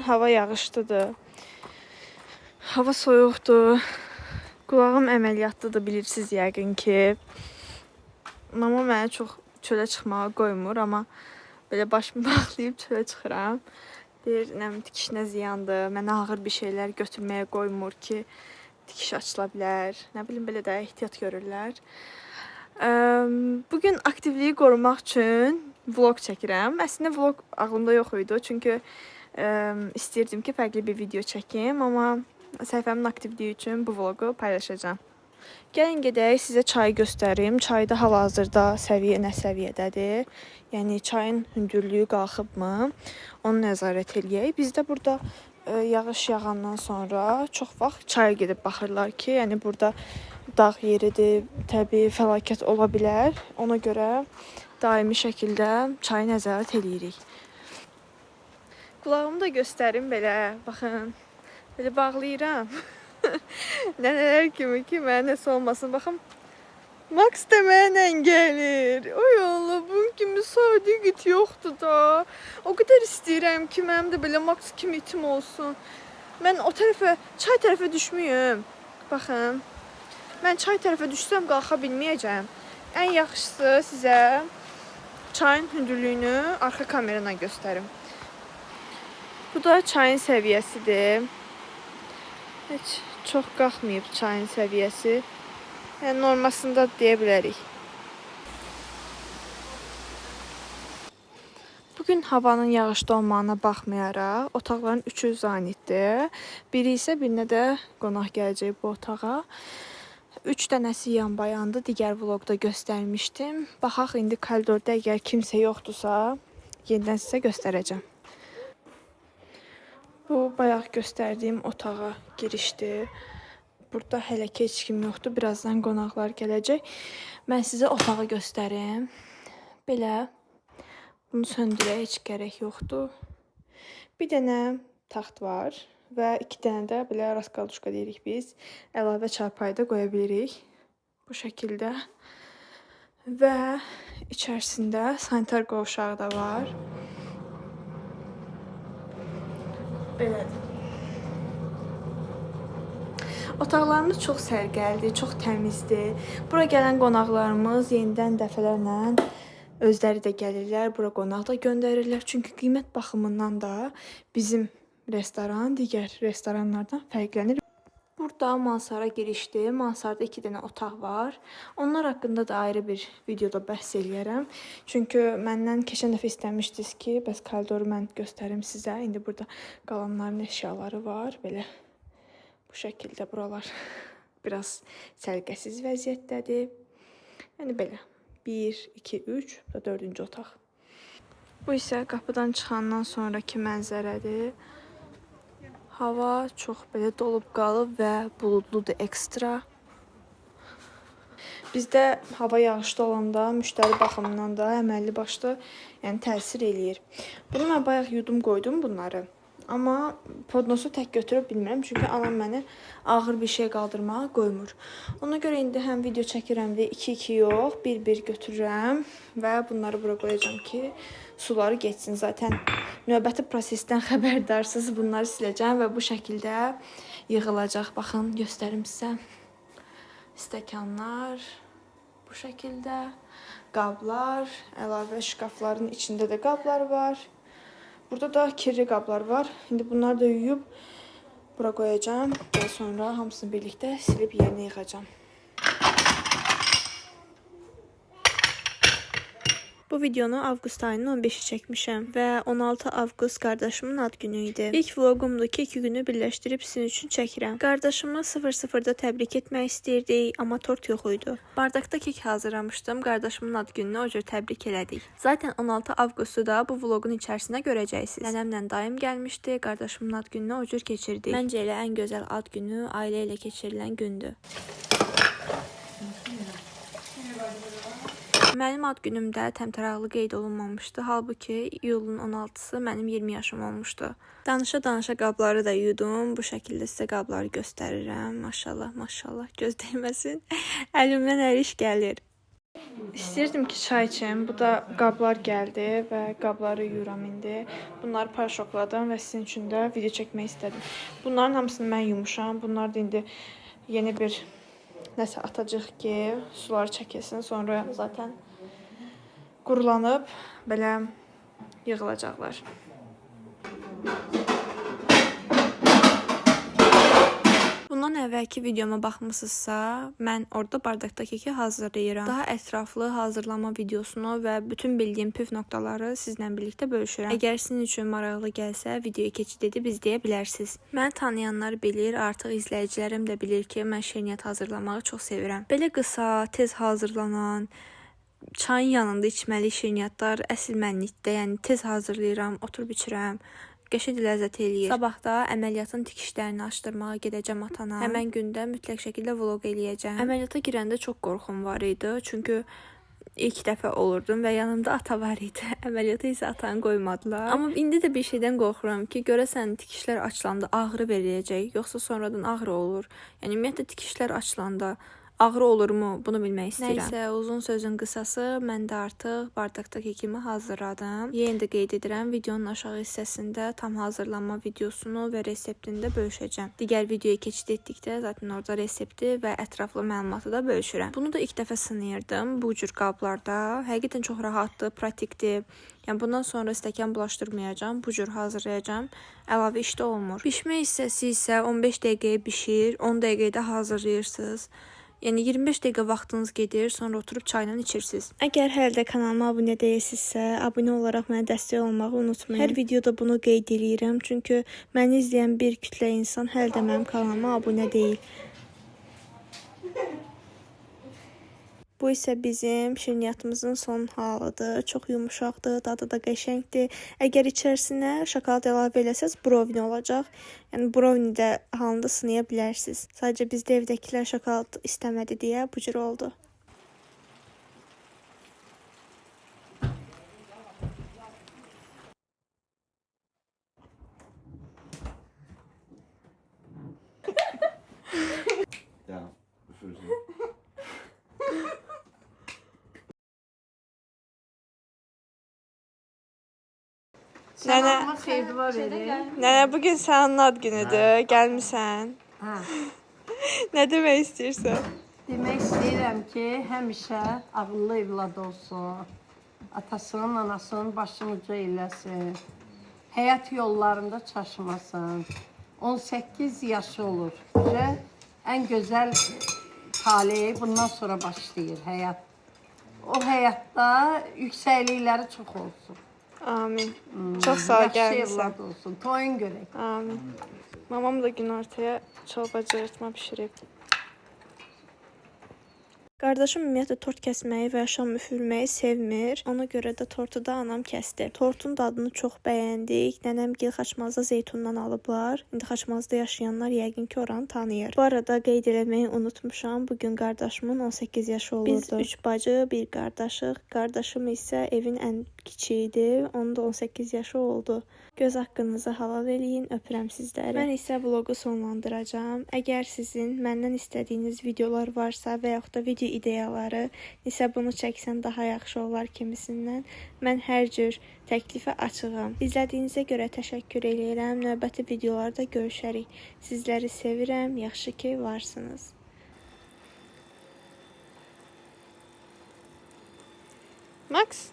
hava yağışlıdır. Hava soyuqdur. Qulağım əməliyyatlıdır, bilirsiniz yəqin ki. Mama mənə çox çölə çıxmağa qoymur, amma belə başımı bağlayıb çölə çıxıram. Deyir, tikişinə ziyandır, mənə ağır bir şeylər götürməyə qoymur ki, tikiş açıla bilər. Nə bilim, belə də ehtiyat görürlər. Bugün aktivliyi qorumaq üçün vlog çəkirəm. Əslində vlog ağlımda yox idi, çünki istəyirdim ki, fərqli bir video çəkim, amma səhifəmin aktivliyi üçün bu vlogu paylaşacağam. Gəlin gedək, sizə çayı göstərim. Çay da hal-hazırda səviyyə nə səviyyədədir? Yəni çayın hündürlüyü qalxıbmı? Onu nəzarət eləyək. Bizdə burada yağış yağandan sonra çox vaxt çaya gedib baxırlar ki, yəni burada dağ yeridir, təbii fəlakət ola bilər. Ona görə daimi şəkildə çayı nəzarət eləyirik. Qulağımı da göstərim belə, baxın. Belə bağlayıram. Nənələr kimi ki, mənə nəsə olmasın. Baxın, Max da mənlə gəlir. Oy Allah, bunun kimi sadiq it yoxdur da. O qədər istəyirəm ki, mənim də belə Max kimi itim olsun. Mən o tərəfə, çay tərəfə düşməyim. Baxın, mən çay tərəfə düşsəm qalxa bilməyəcəm. Ən yaxşısı sizə çayın hündürlüyünü arxa kamerana göstərim. Bu da çayın səviyyəsidir. Heç çox qalxmayıb çayın səviyyəsi. Yəni normasında deyə bilərik. Bugün havanın yağışlı olmağına baxmayaraq, otaqların üçü zanitdir. Biri isə birinə də qonaq gələcək bu otağa. 3 dənəsi yan bayandı, digər vlogda göstərmişdim. Baxaq indi koridorda əgər kimsə yoxdursa, yenidən sizə göstərəcəm. Bu bayaq göstərdiyim otağa girişdir. Burada hələ ki heç kim yoxdur. Birazdan qonaqlar gələcək. Mən sizə otağı göstərim. Belə. Bunu söndürək, heç gərək yoxdur. Bir dənə taxt var və 2 dənə də belə raskalduşka deyirik biz. Əlavə çarpayı da qoya bilirik. Bu şəkildə. Və içərisində sanitar qovşağı da var. Belədir. Otaqlarımız çox sərgəldir, çox təmizdir. Bura gələn qonaqlarımız yenidən dəfələrlə özləri də gəlirlər, bura qonaq da göndərirlər. Çünki qiymət baxımından da bizim restoran digər restoranlardan fərqlənir. Burada mansara girişdir. Mansarda 2 dənə otaq var. Onlar haqqında da ayrı bir videoda bəhs eləyərəm. Çünki məndən keçən dəfə istəmişdiniz ki, bəs koridoru mən göstərim sizə. İndi burada qalanların əşyaları var, belə. Bu şəkildə buralar biraz səliqəsiz vəziyyətdədir. Yəni belə 1, 2, 3 və 4-cü otaq. Bu isə qapıdan çıxandan sonraki mənzərədir. Hava çox belə dolub qalıb və buludludur ekstra. Bizdə hava yağışlı olanda müştəri baxımından da əməlli başlı təsir eləyir. Bunu mən bayaq yudum qoydum bunları. Amma podnosu tək götürə bilmirəm, çünki anam məni ağır bir şey qaldırmağa qoymur. Ona görə indi həm video çəkirəm deyə 2-2 yox, 1-1 götürürəm və bunları bura qoyacağam ki, suları geçsin. Zaten növbəti prosesdən xəbərdarsınız, bunları siləcəm və bu şəkildə yığılacaq. Baxın, göstərim sizə. Stəkanlar, bu şəkildə, qablar, əlavə şkafların içində də qablar var. Burada da kirli qablar var. İndi bunları da yuyub bura qoyacağam və sonra hamısını birlikdə silib yerinə yığacağam. Bu videonu avqust ayının 15-i çəkmişəm və 16 avqust qardaşımın ad günü idi. İlk vlogumdur ki, 2 günü birləşdirib sizin üçün çəkirəm. Qardaşımı 00-da təbrik etmək istirdik, amma tort yox idi. Bardaqda kek hazırlamışdım, qardaşımın ad gününü o cür təbrik elədik. Zaten 16 avqustu da bu vlogun içərisində görəcəksiniz. Nənəmlə dayım gəlmişdi, qardaşımın ad gününü o cür keçirdik. Məncə elə ən gözəl ad günü ailə ilə keçirilən gündür. Mənim ad günümdə təmtəraqlı qeyd olunmamışdı. Halbuki iyulun 16-sı mənim 20 yaşım olmuşdu. Danışa-danışa qabları da yudum. Bu şəkildə sizə qabları göstərirəm. Maşallah, maşallah. Göz dəyməsin. Əlimdən hər iş gəlir. İstəyirdim ki, çay içim. Bu da qablar gəldi və qabları yuyuram indi. Bunları paraşokladım və sizin üçün də video çəkmək istədim. Bunların hamısını mən yumuşam. Bunlar da indi yeni bir nəsə atacaq ki, suları çəkilsin. Sonra zaten qurulanıb belə yığılacaqlar. Bundan əvvəlki videoma baxmısınızsa, mən orada bardaqda keki hazırlayıram. Daha ətraflı hazırlama videosunu və bütün bildiyim püf noktaları sizlə birlikdə bölüşürəm. Əgər sizin üçün maraqlı gəlsə, videoyu keçid edib izləyə bilərsiniz. Məni tanıyanlar bilir, artıq izləyicilərim də bilir ki, mən şirniyyat hazırlamağı çox sevirəm. Belə qısa, tez hazırlanan, çayın yanında içməli şirniyyatlar əsl mənlikdə, yəni tez hazırlayıram, oturub içirəm. Qəşəng ləzzət eləyir. Sabah da əməliyyatın tikişlərini açdırmağa gedəcəm atana. Həmən gündə mütləq şəkildə vlog eləyəcəm. Əməliyyata girəndə çox qorxum var idi. Çünki ilk dəfə olurdum və yanımda ata var idi. Əməliyyata isə atanı qoymadılar. Amma indi də bir şeydən qorxuram ki, görəsən tikişlər açılanda ağrı verəcək, yoxsa sonradan ağrı olur. Yəni ümumiyyətlə tikişlər açılanda ağrı olurmu? Bunu bilmək istəyirəm. Nəysə, uzun sözün qısası, mən də artıq bardaqda kekimi hazırladım. Yenə də qeyd edirəm, videonun aşağı hissəsində tam hazırlanma videosunu və reseptini də bölüşəcəm. Digər videoya keçid etdikdə zaten orada resepti və ətraflı məlumatı da bölüşürəm. Bunu da ilk dəfə sınayırdım bu cür qablarda. Həqiqətən çox rahatdır, pratikdir. Yəni bundan sonra stəkan bulaşdırmayacağam, bu cür hazırlayacağam. Əlavə işdə olmur. Bişmə hissəsi isə 15 dəqiqəyə bişir, 10 dəqiqəyə hazırlayırsınız. Yəni 25 dəqiqə vaxtınız gedir, sonra oturub çayla içirsiniz. Əgər hələ də kanalıma abunə deyilsinizsə, abunə olaraq mənə dəstək olmağı unutmayın. Hər videoda bunu qeyd edirəm, çünki məni izləyən bir kütlə insan hələ də mənim kanalıma abunə deyil. Bu isə bizim şirniyyatımızın son halıdır. Çox yumuşaqdır, dadı da qəşəngdir. Əgər içərisinə şokolad əlavə eləsəz, brownie olacaq. Yəni brownie də halında sınaya bilərsiniz. Sadəcə bizdə evdəkilər şokolad istəmədi deyə bu cür oldu. Ja, bevüllen. Nənə, bugün sənin ad günüdür, gəlmisən. Nə demək istəyirsən? Demək istəyirəm ki, həmişə ağıllı evlad olsun. Atasının, anasının başını uca eləsin. Həyat yollarında çaşmasın. 18 yaşı olur. Ən gözəl taleyi bundan sonra başlayır həyat. O həyatda yüksəklikləri çox olsun. Amin. Çox sağ ol, gəlmisən. Yaxşı evlad olsun, toyun görək. Amin. Mamam da günortaya çorba cırtma pişirib. Qardaşım ümumiyyətlə tort kəsməyi və şam üfürməyi sevmir. Ona görə də tortu da anam kəsdi. Tortun dadını çox bəyəndik. Nənəm gil Xaçmazda zeytundan alıblar. İndi Xaçmazda yaşayanlar yəqin ki oranı tanıyır. Bu arada qeyd eləməyi unutmuşam. Bugün qardaşımın 18 yaşı olurdu. Biz 3 bacı, bir qardaşıq. Qardaşım isə evin ən kiçiyi idi. Onun da 18 yaşı oldu. Göz haqqınızı halal eləyin, öpürəm sizləri. Mən isə vlogu sonlandıracağam. Əgər sizin məndən istədiyiniz videolar varsa və yaxud da video ideyaları, isə bunu çəksən daha yaxşı olar kimisindən, mən hər cür təklifə açığam. İzlədiyinizə görə təşəkkür edirəm. Növbəti videolarda görüşərik. Sizləri sevirəm. Yaxşı ki varsınız. Max